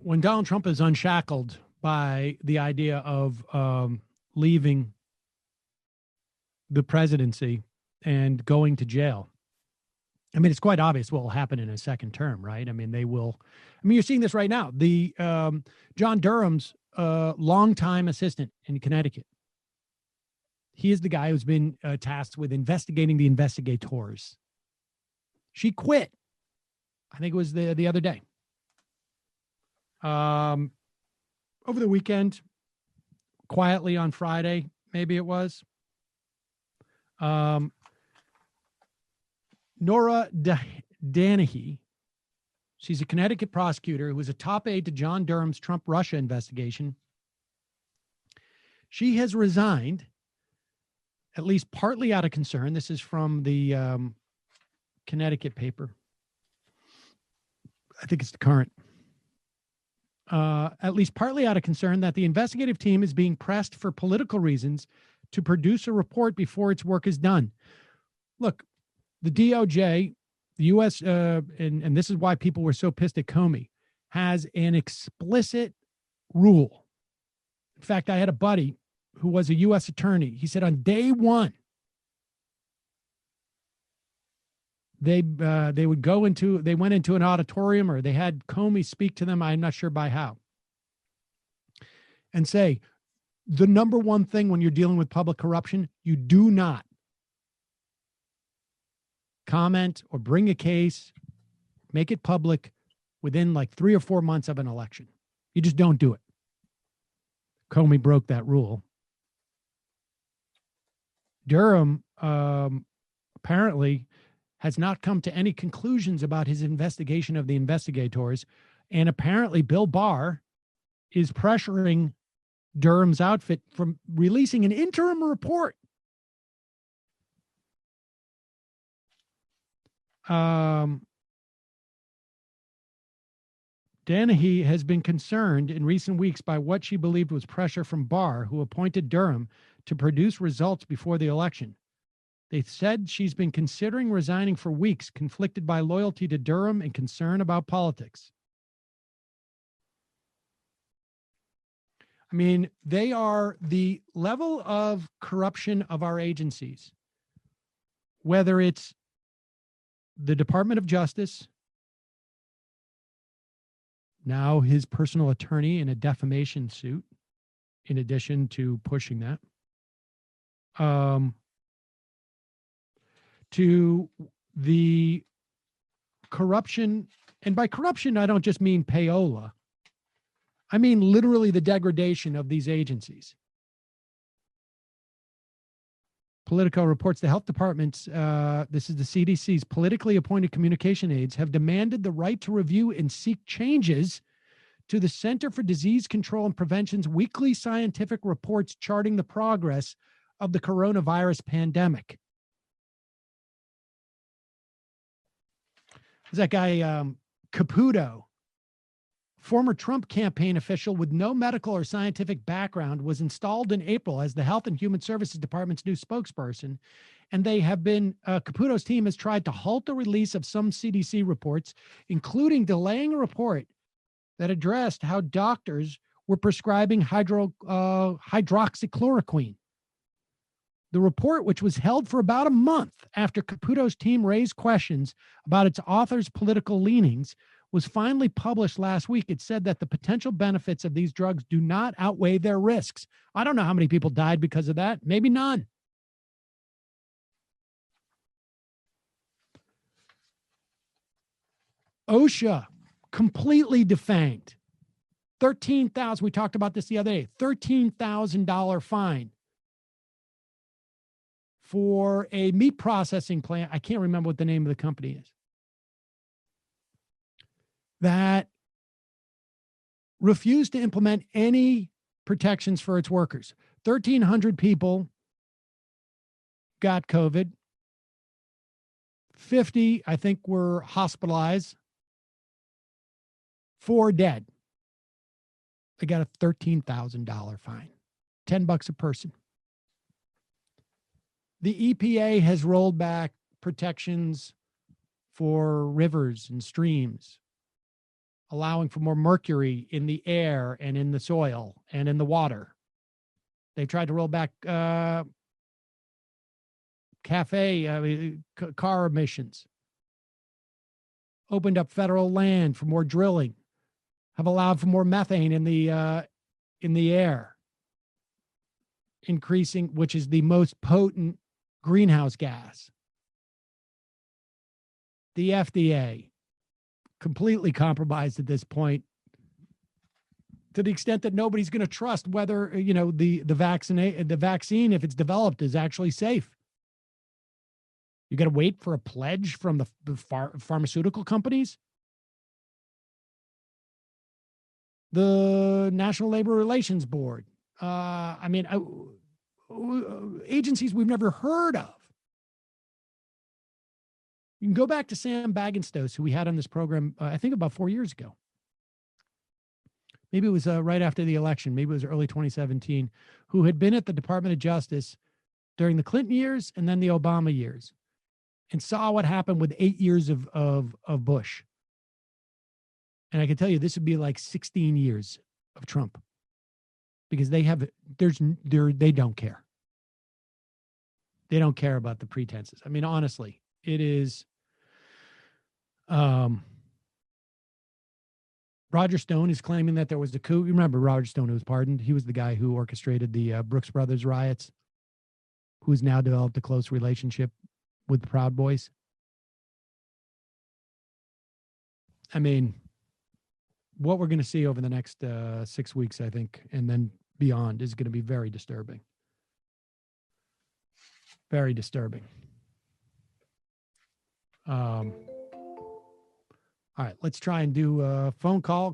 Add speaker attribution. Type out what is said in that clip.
Speaker 1: When Donald Trump is unshackled by the idea of leaving the presidency and going to jail, I mean, it's quite obvious what will happen in a second term, right? I mean, you're seeing this right now. The John Durham's longtime assistant in Connecticut, he is the guy who's been tasked with investigating the investigators. She quit. I think it was the other day. Over the weekend, quietly on Friday, maybe it was. Nora Danahy, she's a Connecticut prosecutor who was a top aide to John Durham's Trump-Russia investigation. She has resigned, at least partly out of concern. This is from the Connecticut paper. I think it's the Current. At least partly out of concern that the investigative team is being pressed for political reasons to produce a report before its work is done. Look, the DOJ, the U.S., and this is why people were so pissed at Comey, has an explicit rule. In fact, I had a buddy who was a U.S. attorney. He said on day one, they went into an auditorium, or they had Comey speak to them. I'm not sure by how, and say, the number one thing when you're dealing with public corruption, you do not comment or bring a case, make it public within like 3 or 4 months of an election. You just don't do it. Comey broke that rule. Durham apparently has not come to any conclusions about his investigation of the investigators. And apparently Bill Barr is pressuring Durham's outfit from releasing an interim report. Danahy has been concerned in recent weeks by what she believed was pressure from Barr, who appointed Durham to produce results before the election. They said she's been considering resigning for weeks, conflicted by loyalty to Durham and concern about politics. I mean, they are the level of corruption of our agencies, whether it's the Department of Justice, now his personal attorney in a defamation suit, in addition to pushing that, to the corruption. And by corruption, I don't just mean payola. I mean literally the degradation of these agencies. Politico reports the health department's, this is the CDC's politically appointed communication aides, have demanded the right to review and seek changes to the Center for Disease Control and Prevention's weekly scientific reports charting the progress of the coronavirus pandemic. There's that guy, Caputo, former Trump campaign official with no medical or scientific background, was installed in April as the Health and Human Services Department's new spokesperson. And they have been, Caputo's team has tried to halt the release of some CDC reports, including delaying a report that addressed how doctors were prescribing hydroxychloroquine. The report, which was held for about a month after Caputo's team raised questions about its author's political leanings, was finally published last week. It said that the potential benefits of these drugs do not outweigh their risks. I don't know how many people died because of that. Maybe none. OSHA, completely defanged. $13,000. We talked about this the other day. $13,000 fine for a meat processing plant. I can't remember what the name of the company is, that refused to implement any protections for its workers. 1,300 people got COVID. 50, I think, were hospitalized. 4 dead. They got a $13,000 fine. $10 a person. The EPA has rolled back protections for rivers and streams, allowing for more mercury in the air and in the soil and in the water. They tried to roll back car emissions, opened up federal land for more drilling, have allowed for more methane in the air, increasing, which is the most potent greenhouse gas. The FDA, completely compromised at this point, to the extent that nobody's going to trust whether the vaccine, if it's developed, is actually safe. You got to wait for a pledge from the pharmaceutical companies. The National Labor Relations Board. Agencies we've never heard of. You can go back to Sam Bagenstos, who we had on this program, I think about 4 years ago. Maybe it was right after the election. Maybe it was early 2017, who had been at the Department of Justice during the Clinton years and then the Obama years, and saw what happened with 8 years of Bush. And I can tell you, this would be like 16 years of Trump, because they don't care. They don't care about the pretenses. I mean, honestly, it is. Roger Stone is claiming that there was a coup. You remember Roger Stone, who was pardoned? He was the guy who orchestrated the Brooks Brothers riots, who's now developed a close relationship with the Proud Boys. I mean, what we're going to see over the next 6 weeks, I think, and then beyond, is going to be very disturbing. Very disturbing. All right, let's try and do a phone call.